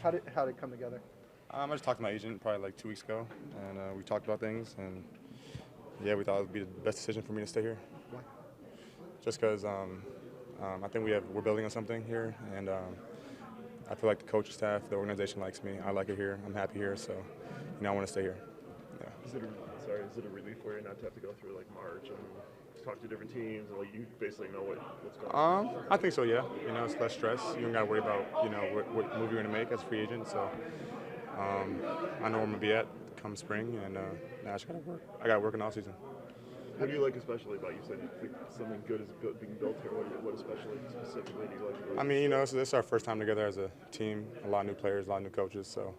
How did it come together? I just talked to my agent probably like 2 weeks ago, and we talked about things, and yeah, we thought it would be the best decision for me to stay here. Why? Just because I think we're building on something here, and I feel like the coaching staff, the organization likes me. I like it here. I'm happy here, so I want to stay here. Yeah. Is it a relief for you not to have to go through like March and talk to different teams and like you basically know what's going on? I think so. Yeah. It's less stress. You don't got to worry about what move you're going to make as a free agent. So I know where I'm gonna be at come spring, and now I just gotta work. I got working all season. What do you like especially about you said you think something good is being built here? What especially specifically do you like about it? So this is our first time together as a team. A lot of new players, a lot of new coaches. So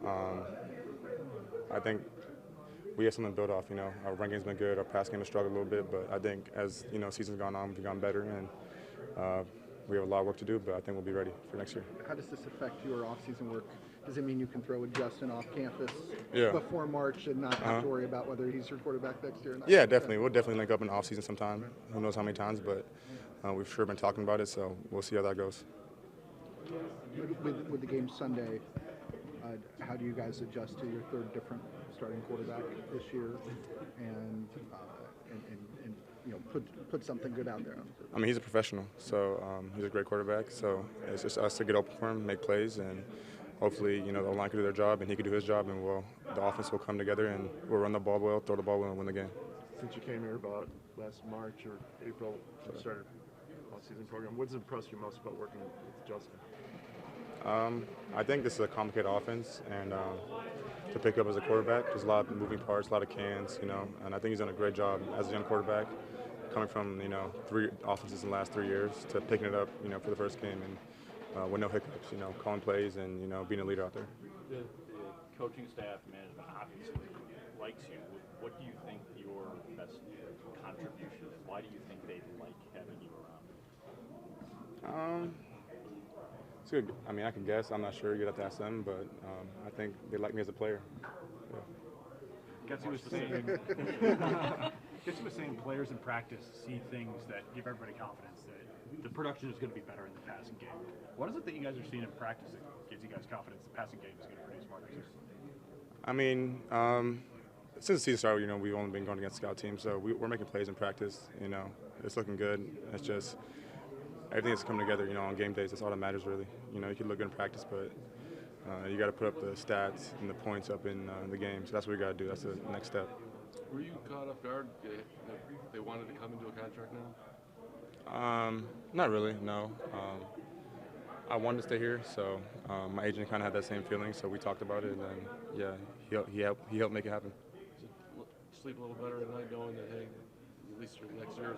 I think we have something to build off. Our run game's been good. Our pass game has struggled a little bit, but I think as season's gone on, we've gotten better, and we have a lot of work to do. But I think we'll be ready for next year. How does this affect your off-season work? Does it mean you can throw a Justin off campus before March and not have to worry about whether he's your quarterback next year or not? Yeah, definitely. We'll definitely link up in the off-season sometime. Who knows how many times, but we've sure been talking about it, so we'll see how that goes. With the game Sunday, how do you guys adjust to your third different starting quarterback this year and put something good out there? He's a professional, so he's a great quarterback. So it's just us to get open for him, make plays, and hopefully, the line can do their job and he can do his job, and the offense will come together and we'll run the ball well, throw the ball well, and win the game. Since you came here about last March or April, you started off-season program. What's impressed you most about working with Justin? I think this is a complicated offense, and to pick up as a quarterback, there's a lot of moving parts, a lot of cans, and I think he's done a great job as a young quarterback, coming from 3 offenses in the last 3 years to picking it up, for the first game and with no hiccups, calling plays and being a leader out there. The coaching staff, management obviously likes you. What do you think your best contribution is? Why do you think they like having you around? It's good. I can guess. I'm not sure. You'd have to ask them, but I think they like me as a player. Yeah. Guess he was saying players in practice see things that give everybody confidence that the production is going to be better in the passing game. What is it that you guys are seeing in practice that gives you guys confidence the passing game is going to produce more next year? Since the season started, we've only been going against scout teams, so we're making plays in practice. It's looking good. It's just everything that's coming together. On game days, that's all that matters really. You can look good in practice, but you got to put up the stats and the points up in the game. So that's what we got to do. That's the next step. Were you caught off guard? They wanted to come into a contract now? Not really, no. I wanted to stay here, so my agent kind of had that same feeling, so we talked about it, and then, yeah, he helped make it happen. Sleep a little better at night knowing that, hey, at least your next year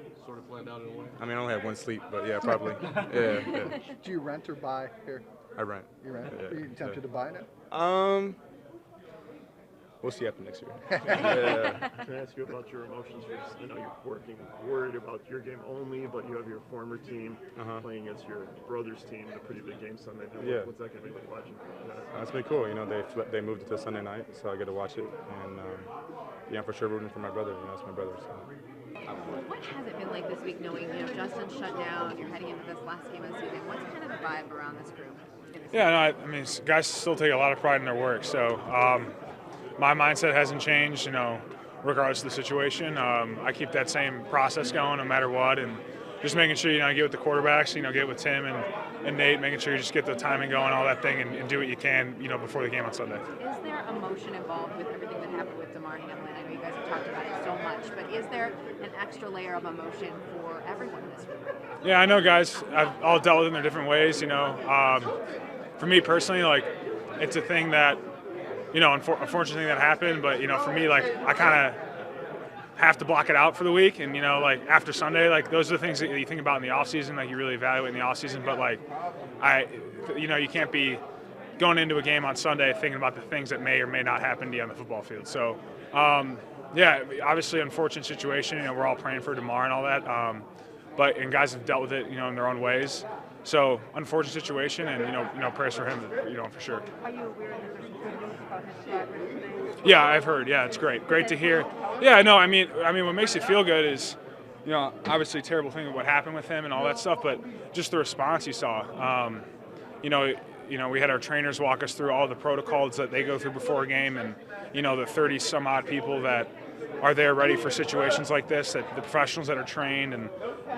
is sort of planned out in a way? I only had one sleep, but yeah, probably. yeah. Do you rent or buy here? I rent. You rent? Yeah, Are you tempted to buy now? We'll see after next year. Yeah. Can I ask you about your emotions? I know you're worried about your game only, but you have your former team playing against your brother's team in a pretty big game Sunday. What's that going to be like watching? That's been cool. They moved it to Sunday night, so I get to watch it, and I'm for sure rooting for my brother. It's my brother. So. What has it been like this week, knowing Justin shut down? You're heading into this last game of the season. What's kind of the vibe around this group? Yeah, guys still take a lot of pride in their work. So. My mindset hasn't changed, regardless of the situation. I keep that same process going no matter what, and just making sure, I get with the quarterbacks, get with Tim and Nate, making sure you just get the timing going, all that thing, and do what you can, before the game on Sunday. Is there emotion involved with everything that happened with DeMar Hamlin? I know you guys have talked about it so much, but is there an extra layer of emotion for everyone this week? Yeah, I know guys I've all dealt with it in their different ways, For me personally, it's a thing that, unfortunate thing that happened, but, for me, I kind of have to block it out for the week. And, after Sunday, those are the things that you think about in the offseason, you really evaluate in the offseason. But, you can't be going into a game on Sunday thinking about the things that may or may not happen to you on the football field. So, obviously unfortunate situation. We're all praying for DeMar and all that. And guys have dealt with it, in their own ways. So, unfortunate situation, and, prayers for him, for sure. Are you aware that there's some good news about his progress? Yeah, I've heard. Yeah, it's great. Great to hear. Yeah, no, what makes you feel good is, obviously terrible thing of what happened with him and all that stuff, but just the response you saw. we had our trainers walk us through all the protocols that they go through before a game, and the 30 some odd people that are there ready for situations like this, that the professionals that are trained and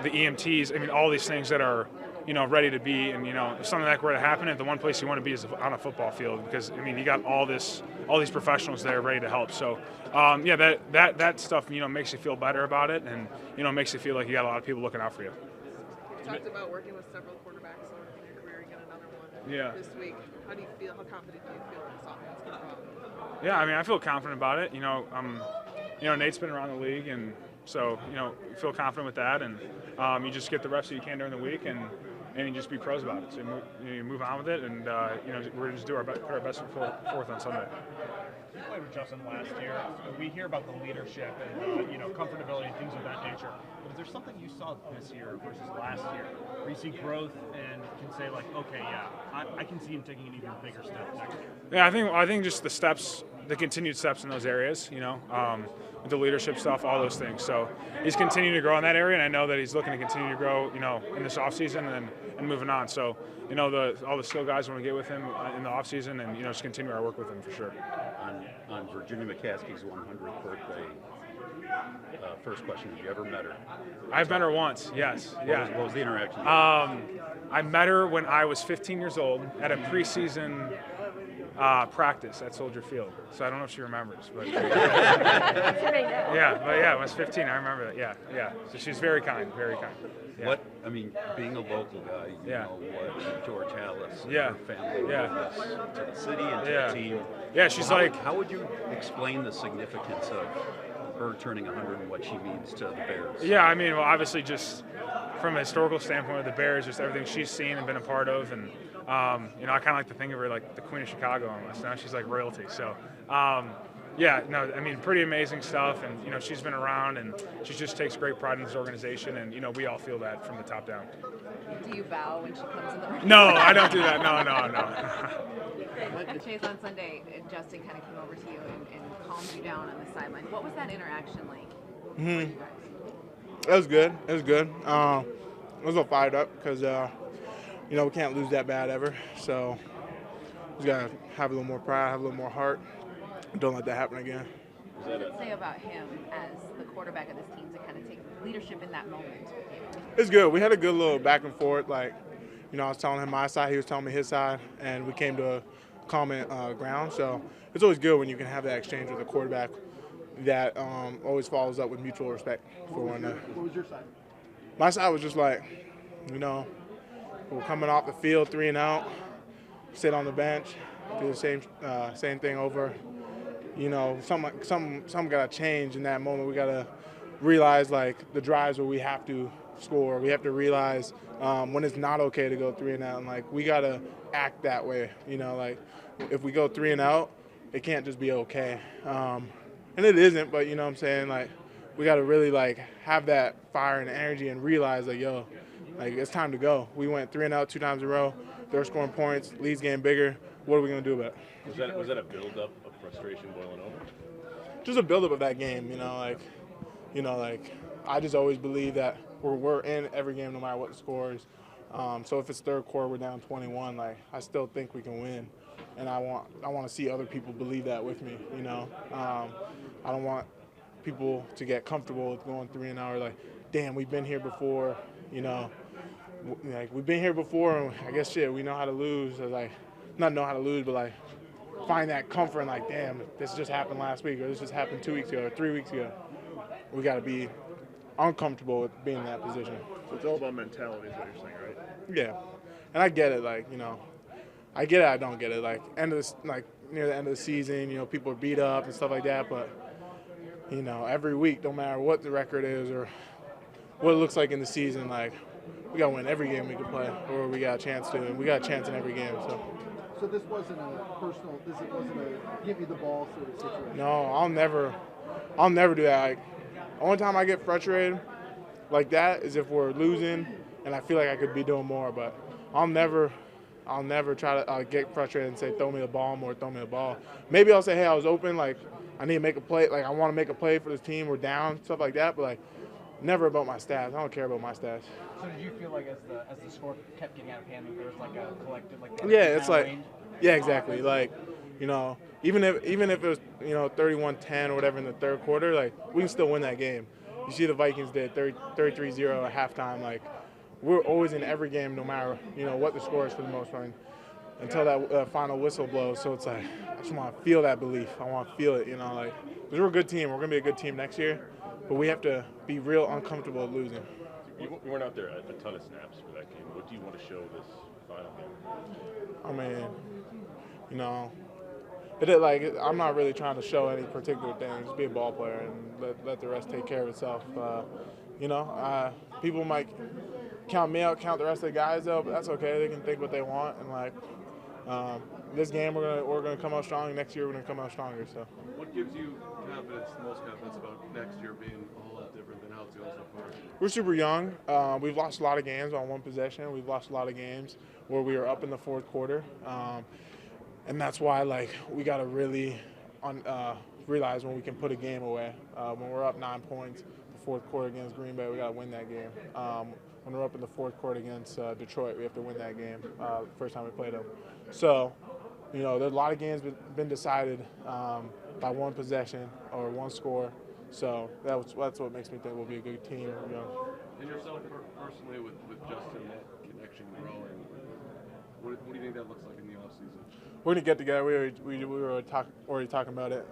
the EMTs. I mean, all these things that are ready to be, and if something like that were to happen, the one place you want to be is on a football field, because you got all these professionals there ready to help. So that stuff makes you feel better about it, and makes you feel like you got a lot of people looking out for you. You talked about working with several quarterbacks in your career. You got another one this week. How do you feel? How confident do you feel in this offense can go? Yeah, I mean, I feel confident about it. Nate's been around the league, and so you feel confident with that, and you just get the reps that you can during the week, and you just be pros about it. So you move on with it, and we're going to just put our best foot forth on Sunday. You played with Justin last year. We hear about the leadership and comfortability and things of that nature. But is there something you saw this year versus last year where you see growth and can say like, okay, yeah, I can see him taking an even bigger step next year? Yeah, I think just the steps, the continued steps in those areas. With the leadership stuff, all those things. So he's continuing to grow in that area, and I know that he's looking to continue to grow, in this offseason and moving on. So, all the skill guys want to get with him in the offseason and, just continue our work with him for sure. On Virginia McCaskey's 100th birthday, first question, have you ever met her? I've met her once, yes. What was the interaction? I met her when I was 15 years old at a preseason practice at Soldier Field. So I don't know if she remembers, but yeah, when I was 15, I remember that. Yeah. So she's very kind, very kind. Yeah. Being a local guy, you know what George Halas and her family means to the city and to the team. Yeah, she's how would you explain the significance of her turning 100 and what she means to the Bears? Yeah, I mean, well, obviously just from a historical standpoint of the Bears, just everything she's seen and been a part of, and I kind of like to think of her like the Queen of Chicago almost. Now she's like royalty. So, pretty amazing stuff. And, she's been around, and she just takes great pride in this organization. And, we all feel that from the top down. Do you bow when she comes in the room? No, I don't do that. No. Chase, on Sunday, Justin kind of came over to you and calmed you down on the sideline. What was that interaction like? It was good. I was a little fired up because, we can't lose that bad ever. So we got to have a little more pride, have a little more heart. Don't let that happen again. What does it say about him as the quarterback of this team to kind of take leadership in that moment with you? It's good. We had a good little back and forth. I was telling him my side, he was telling me his side, and we came to a common ground. So it's always good when you can have that exchange with a quarterback that always follows up with mutual respect for one another. What was your side? My side was just like, we're coming off the field 3 and out, sit on the bench, do the same thing over. Something got to change in that moment. We got to realize the drives where we have to score. We have to realize when it's not okay to go 3 and out, and we got to act that way. If we go 3 and out, it can't just be okay. And it isn't, but what I'm saying, we got to really have that fire and energy and realize it's time to go. We went 3 and out 2 times in a row. They're scoring points, lead's getting bigger. What are we going to do about it? Was that a build-up of frustration boiling over? Just a build-up of that game, I just always believe that we're in every game no matter what the score is. So if it's third quarter, we're down 21, I still think we can win. And I want to see other people believe that with me, I don't want people to get comfortable with going 3 and out, damn, we've been here before, we've been here before, and I guess we know how to lose. Not know how to lose, but find that comfort and damn, this just happened last week, or this just happened 2 weeks ago, or 3 weeks ago. We got to be uncomfortable with being in that position. So it's all about mentality, is what you're saying, right? Yeah, and I get it. I get it. I don't get it. Near the end of the season, people are beat up and stuff like that. But every week, no matter what the record is or what it looks like in the season, we gotta win every game we can play, or we got a chance to, and we got a chance in every game. So this wasn't a personal. This wasn't a give me the ball sort of situation. No, I'll never do that. The only time I get frustrated like that is if we're losing, and I feel like I could be doing more. But I'll never try to get frustrated and say throw me the ball more, throw me the ball. Maybe I'll say, hey, I was open. I need to make a play. I want to make a play for this team. We're down, stuff like that. But never about my stats. I don't care about my stats. So did you feel like as the score kept getting out of hand, that there was like a collective like? Yeah, it's like, yeah, exactly. Like, you know, even if it was 31-10 or whatever in the third quarter, like we can still win that game. You see the Vikings did 33-0 at halftime. Like we're always in every game, no matter what the score is for the most part, until that final whistle blows. So it's like I just want to feel that belief. I want to feel it. Like because we're a good team. We're gonna be a good team next year, but we have to be real uncomfortable at losing. You weren't out there a ton of snaps for that game. What do you want to show this final game? I mean, I'm not really trying to show any particular thing. Just be a ball player and let the rest take care of itself. People might count me out, count the rest of the guys out, but that's okay. They can think what they want. And this game we're gonna come out strong. Next year we're gonna come out stronger. So. What gives you confidence, the most confidence about next year being a whole lot different than how it's going so far? We're super young. We've lost a lot of games on one possession. We've lost a lot of games where we were up in the fourth quarter. And that's why, we got to really realize when we can put a game away. When we're up 9 points, the fourth quarter against Green Bay, we got to win that game. When we're up in the fourth quarter against Detroit, we have to win that game. First time we played them. So, there's a lot of games been decided by one possession or one score. So that's what makes me think we'll be a good team. And yourself personally, with Justin, that connection growing, what do you think that looks like in the offseason? We're gonna get together. We were already talking about it.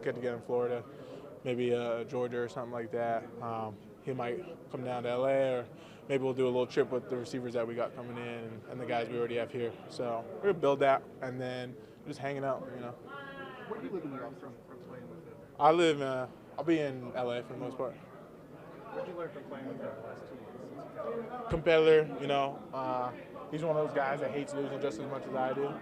Get together in Florida, maybe Georgia or something like that. He might come down to LA, or maybe we'll do a little trip with the receivers that we got coming in and the guys we already have here. So we're gonna build that and then just hanging out. Where do you live in the off from playing with him? I'll be in LA for the most part. What did you learn from playing with him the last 2 months? Competitor, he's one of those guys that hates losing just as much as I do.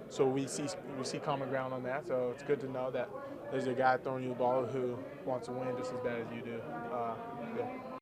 So we see common ground on that. So it's good to know that there's a guy throwing you the ball who wants to win just as bad as you do. Yeah.